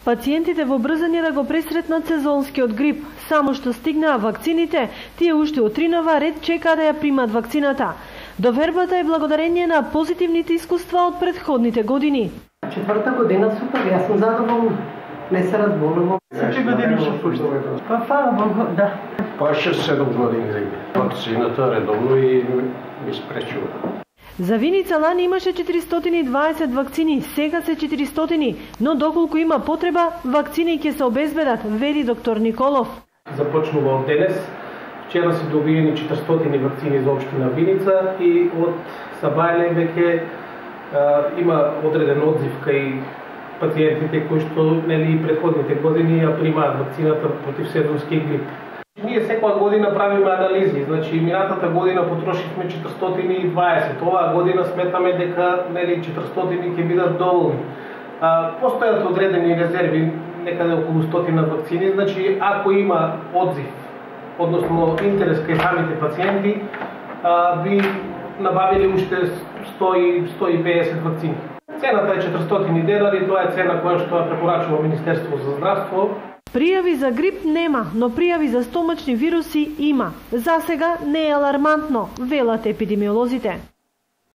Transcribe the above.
Пациентите во брзање да го пресретнат сезонскиот грип. Само што стигнаа вакцините, тие уште од 3 нова ред чекаа да ја примат вакцината. Довербата е благодарение на позитивните искуства од претходните години. Четврта година супер, јас сум задоволна. Не се разболувам. Секој година се пушта. Па фала Богу, да. Па 6-7 години вакцината редовно и ми спречува. За Виница лани имаше 420 вакцини, сега се 400, но доколку има потреба, вакцини ќе се обезбедат, вели доктор Николов. Започнува од денес. Вчера се добиени 400 вакцини за општина Виница и од Сабајле веќе има одреден одзив кај пациентите кои што нели претходните години ја примаат вакцината против сезонски грип. Ние секоја година правиме анализи, значи минатата година потрошивме 420, оваа година сметаме дека нели 400 ќе бидат доволни. Постојат одредени резерви, некаде околу 100 вакцини, значи ако има одзив, односно интерес кај самите пациенти, би набавили уште 100-150 вакцини. Цената е 400 денари, тоа е цена која што ја препорачува Министерство за здравство. Пријави за грип нема, но пријави за стомачни вируси има. За сега не е алармантно, велат епидемиолозите.